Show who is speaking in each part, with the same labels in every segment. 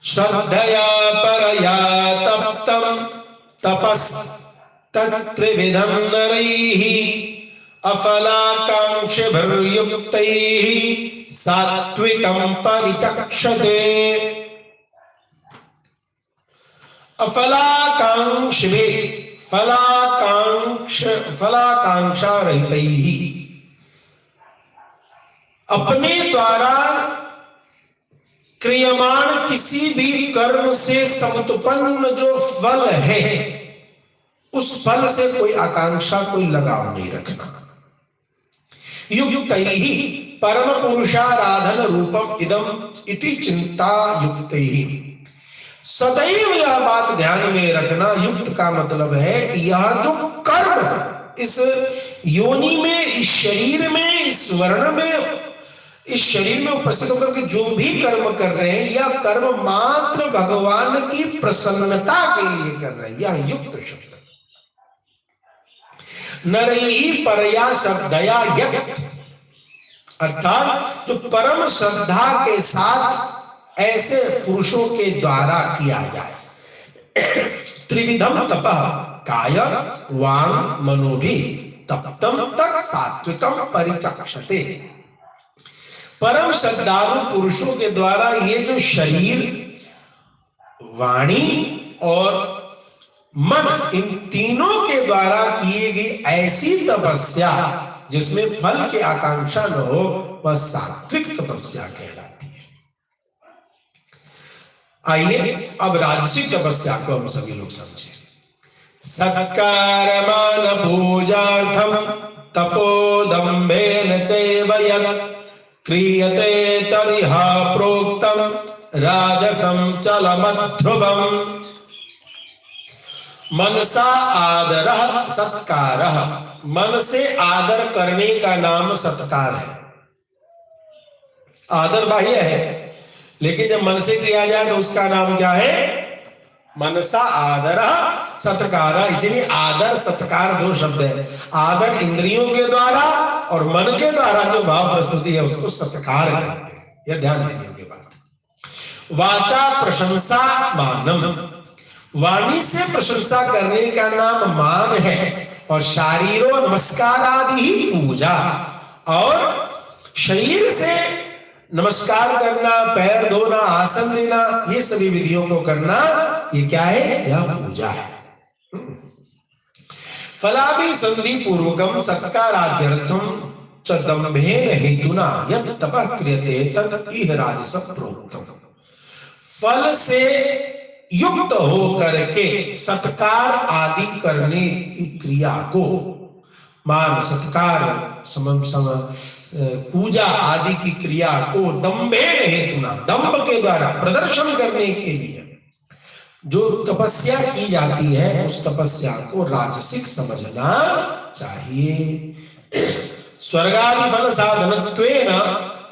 Speaker 1: श्रद्धया परया तप्तं तपस्तत्त्रिविधं नरैः अफलाकांक्षिभिर्युक्तैः सात्विकं परिचक्षते। अफलाकांक्षिभिः फलाकांक्षा रहितैः, अपने द्वारा क्रियमाण किसी भी कर्म से समुत्पन्न जो फल है, उस फल से कोई आकांक्षा, कोई लगाव नहीं रखना। युक्तैः परम पुरुषाराधन रूपम इदम इति चिंता युक्तैः। सदैव यह बात ध्यान में रखना, युक्त का मतलब है कि यह जो कर्म इस योनि में, इस शरीर में, इस वर्ण में, इस शरीर में उपस्थित होकर के जो भी कर्म कर रहे हैं, यह कर्म मात्र भगवान की प्रसन्नता के लिए कर रहे हैं। यह युक्त शब्द। नरैः परया श्रद्धया यक्त, अर्थात जो परम श्रद्धा के साथ ऐसे पुरुषों के द्वारा किया जाए। त्रिविधम तपः काय वांग मनोभि तप्तम तत् सात्विकम परिचक्षते। परम श्रद्धालु पुरुषों के द्वारा ये जो शरीर, वाणी और मन, इन तीनों के द्वारा किए गई ऐसी तपस्या जिसमें फल की आकांक्षा न हो, वह सात्विक तपस्या कहलाती है। आइए अब राजसिक तपस्या को हम सभी लोग समझे। सत्कारमान पूजार्थम तपोदम्भेन चैव यत् क्रियते तदिह प्रोक्तम राजसं चलमध्रुवम्। मनसा आदरः सत्कारः, मन से आदर करने का नाम सत्कार है। आदर बाह्य है, लेकिन जब मन से किया जाए तो उसका नाम क्या है? मनसा आदरः सत्कारः। इसीलिए आदर सत्कार दो शब्द है। आदर इंद्रियों के द्वारा और मन के द्वारा जो भाव प्रस्तुति है उसको सत्कार कहते हैं। यह ध्यान देने की बात। वाचा प्रशंसा मानम, वाणी से प्रशंसा करने का नाम मान है। और शारीरो नमस्कार आदि ही पूजा, और शरीर से नमस्कार करना, पैर धोना, आसन देना, ये सभी विधियों को करना, ये क्या है? यह पूजा है। फलाभि संधि पूर्वकम सत्काराद्यर्थम च दंभेन हेतुना यत् तपः क्रियते तत् इह राजसः प्रोक्तम्। फल से युक्त होकर के सत्कार आदि करने की क्रिया को, मान सत्कार, पूजा आदि की क्रिया को दंभेन हेतुना, दंभ के द्वारा, प्रदर्शन करने के लिए जो तपस्या की जाती है, उस तपस्या को राजसिक समझना चाहिए। स्वर्गादि फल साधनत्वेन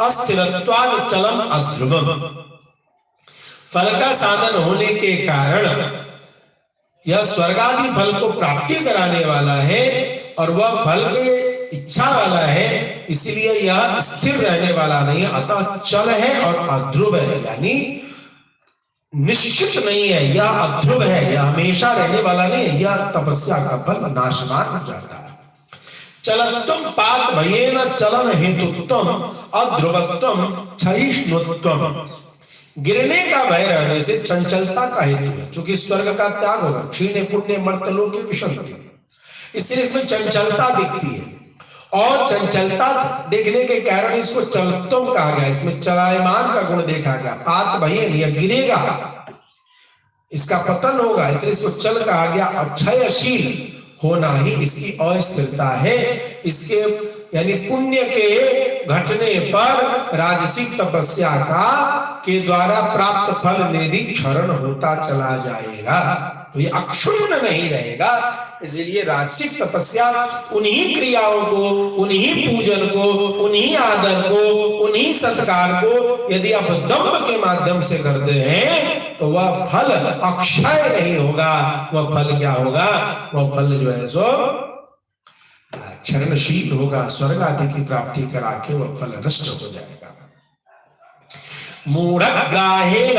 Speaker 1: अस्थिरत्वात् चलम अध्रुवम्। फल का साधन होने के कारण यह स्वर्गादि फल को प्राप्ति कराने वाला है, और वह फल के इच्छा वाला है, इसलिए यह स्थिर रहने वाला नहीं है, अतः चल है और अध्रुव है, यानी निश्चित नहीं है, यह अध्रुव है, यह हमेशा रहने वाला नहीं है। यह तपस्या का फल नाशवान हो जाता है। चलत्वम पात भयेन चलन हेतुत्वम अध्रुवत्वम क्षयिष्णुत्वम। गिरने का भय रहने से चंचलता का हेतु है, क्योंकि स्वर्ग का त्याग होगा, क्षीणे पुण्य मर्तलोके विशन्ति, इसलिए इसमें चंचलता दिखती है। और चंचलता देखने के कारण इसको चलत्वम कहा गया, इसमें चलायमान का गुण देखा गया। पात भयेन, यह गिरेगा, इसका पतन होगा, इसलिए इसको चल कहा गया। अक्षयशील होना ही इसकी अस्थिरता है। इसके यानी पुण्य के घटने पर राजसिक तपस्या का के द्वारा प्राप्त फल निरीक्षण होता चला जाएगा, तो ये अक्षुण्ण नहीं रहेगा। इसलिए राजसिक तपस्या उन्हीं क्रियाओं को, उन्हीं पूजन को, उन्हीं आदर को, उन्हीं सत्कार को यदि आप दंभ के माध्यम से करते हैं तो वह फल अक्षय नहीं होगा। वह फल क्या होगा? वह फल जो है सो क्षरणशील होगा, स्वर्ग आदि की प्राप्ति करा के वह फल नष्ट हो जाएगा। मूढ़ग्राहे